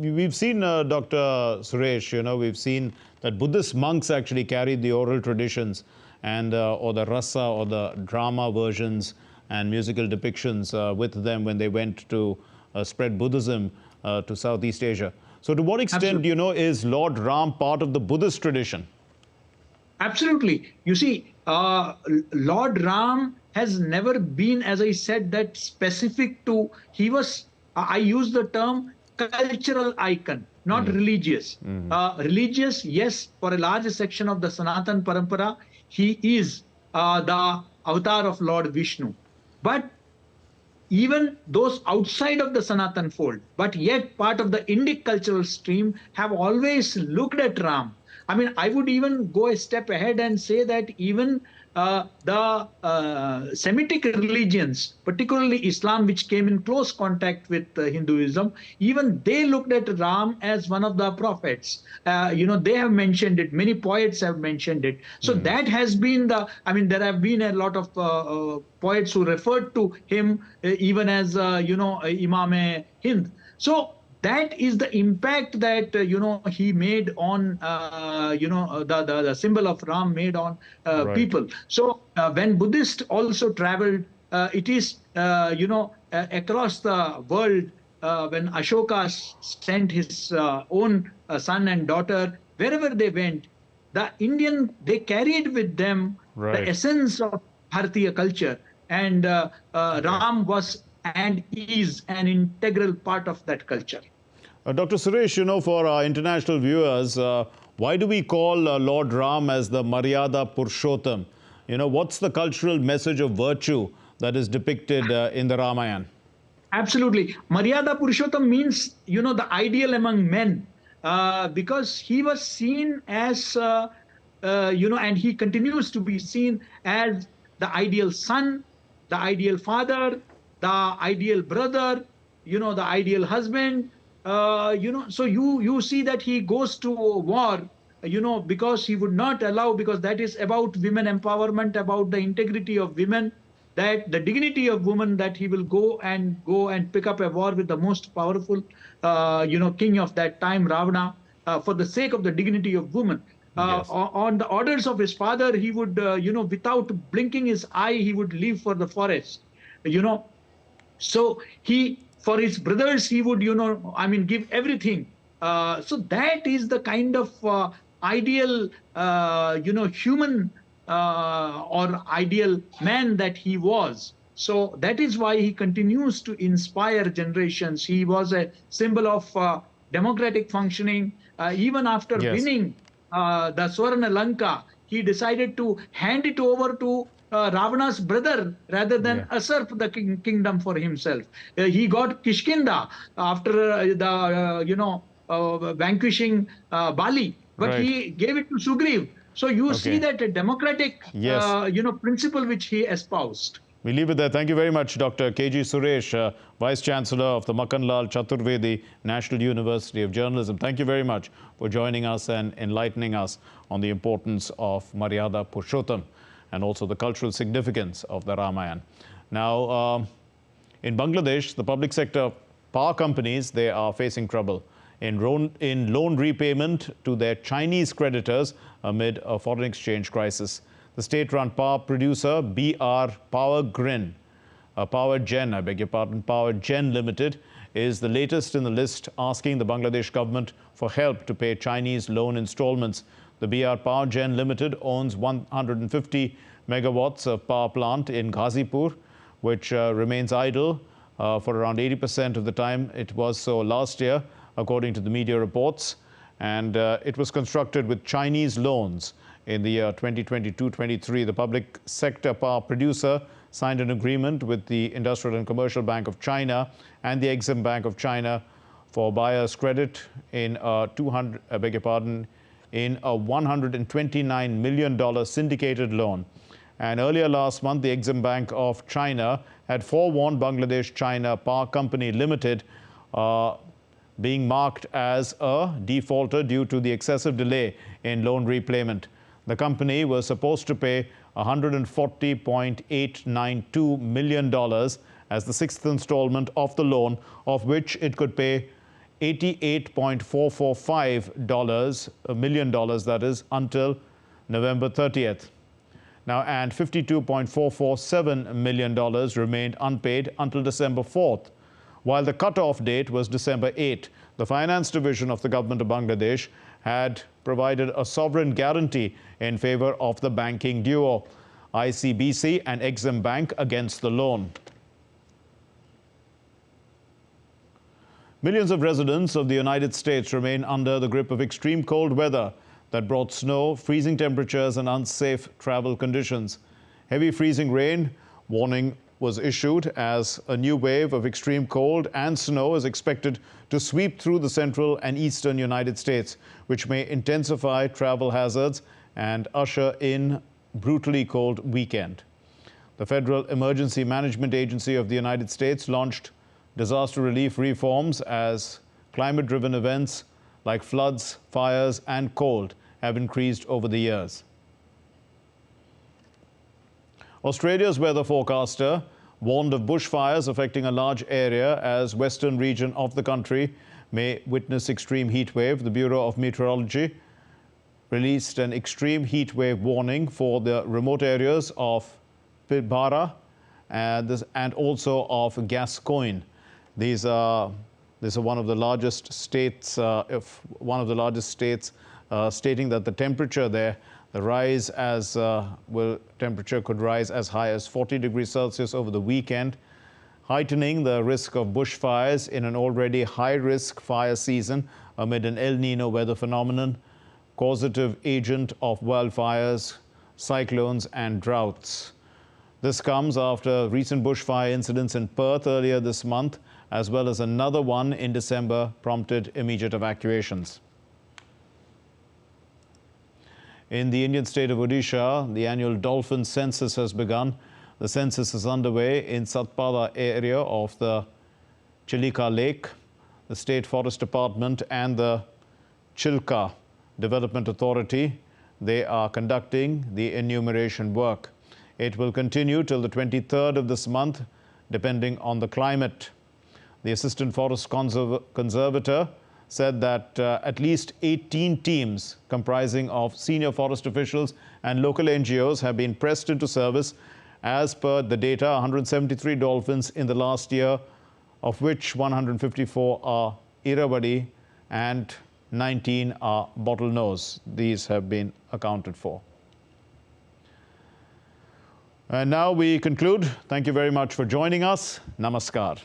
S1: we've seen, Dr. Suresh, we've seen that Buddhist monks actually carried the oral traditions and or the rasa or the drama versions and musical depictions with them when they went to spread Buddhism to Southeast Asia. So to what extent, is Lord Ram part of the Buddhist tradition?
S3: Absolutely. You see, Lord Ram has never been, as I said, that specific to, he was, I use the term cultural icon, not religious. Religious, yes, for a large section of the Sanatan Parampara, he is the avatar of Lord Vishnu. But even those outside of the Sanatan fold, but yet part of the Indic cultural stream, have always looked at Ram. I mean, I would even go a step ahead and say that even the Semitic religions, particularly Islam, which came in close contact with Hinduism, even they looked at Ram as one of the prophets. They have mentioned it. Many poets have mentioned it. So that has been there have been a lot of poets who referred to him even as, Imam-e-Hind. So that is the impact that he made on the symbol of Ram made on people. So when Buddhists also traveled, it is across the world, when Ashoka sent his own son and daughter, wherever they went, they carried with them the essence of Bharatiya culture, and Ram was and is an integral part of that culture.
S1: Dr. Suresh, for our international viewers, why do we call Lord Ram as the Maryada Purushottam? What's the cultural message of virtue that is depicted in the Ramayana?
S3: Absolutely. Maryada Purushottam means, the ideal among men, because he was seen as, and he continues to be seen as the ideal son, the ideal father, the ideal brother, the ideal husband. So you see that he goes to war, because he would not allow, because that is about women empowerment, about the integrity of women, that the dignity of women, that he will go and pick up a war with the most powerful, king of that time, Ravana, for the sake of the dignity of women. On the orders of his father, he would, without blinking his eye, he would leave for the forest, So for his brothers, he would, give everything. So that is the kind of ideal, human or ideal man that he was. So that is why he continues to inspire generations. He was a symbol of democratic functioning. Even after winning the Swarna Lanka, he decided to hand it over to Ravana's brother rather than usurp the kingdom for himself. He got Kishkinda after vanquishing Bali, but he gave it to Sugriv. So you see that a democratic principle which he espoused.
S1: We leave it there. Thank you very much, Dr. K.G. Suresh, Vice Chancellor of the Makanlal Chaturvedi National University of Journalism. Thank you very much for joining us and enlightening us on the importance of Maryada Purushottam and also the cultural significance of the Ramayana. Now, in Bangladesh, the public sector power companies, they are facing trouble in loan repayment to their Chinese creditors amid a foreign exchange crisis. The state-run power producer, Power Gen Limited, is the latest in the list, asking the Bangladesh government for help to pay Chinese loan installments. The BR Power Gen Limited owns 150 megawatts of power plant in Ghazipur, which remains idle for around 80% of the time. It was so last year, according to the media reports, and it was constructed with Chinese loans. In the year 2022-23, the public sector power producer signed an agreement with the Industrial and Commercial Bank of China and the Exim Bank of China for buyer's credit in a $129 million syndicated loan. And earlier last month, the Exim Bank of China had forewarned Bangladesh China Power Company Limited being marked as a defaulter due to the excessive delay in loan repayment. The company was supposed to pay $140.892 million as the sixth installment of the loan, of which it could pay $88.445 million, that is, until November 30th. Now, and $52.447 million remained unpaid until December 4th, while the cutoff date was December 8th. The Finance Division of the Government of Bangladesh had provided a sovereign guarantee in favor of the banking duo, ICBC and Exim Bank, against the loan. Millions of residents of the United States remain under the grip of extreme cold weather that brought snow, freezing temperatures and unsafe travel conditions. Heavy freezing rain warning was issued as a new wave of extreme cold and snow is expected to sweep through the central and eastern United States, which may intensify travel hazards and usher in brutally cold weekend. The Federal Emergency Management Agency of the United States launched disaster relief reforms as climate-driven events like floods, fires and cold have increased over the years. Australia's weather forecaster warned of bushfires affecting a large area as western region of the country may witness extreme heat wave. The Bureau of Meteorology released an extreme heat wave warning for the remote areas of Pilbara and also of Gascoyne. These are one of the largest states, stating that the temperature there, temperature could rise as high as 40 degrees Celsius over the weekend, heightening the risk of bushfires in an already high-risk fire season amid an El Nino weather phenomenon, causative agent of wildfires, cyclones and droughts. This comes after recent bushfire incidents in Perth earlier this month, as well as another one in December, prompted immediate evacuations. In the Indian state of Odisha, the annual dolphin census has begun. The census is underway in Satpara area of the Chilika Lake. The State Forest Department and the Chilka Development Authority, they are conducting the enumeration work. It will continue till the 23rd of this month, depending on the climate. The Assistant Forest Conservator said that at least 18 teams comprising of senior forest officials and local NGOs have been pressed into service. As per the data, 173 dolphins in the last year, of which 154 are Irrawaddy and 19 are bottlenose. These have been accounted for. And now we conclude. Thank you very much for joining us. Namaskar.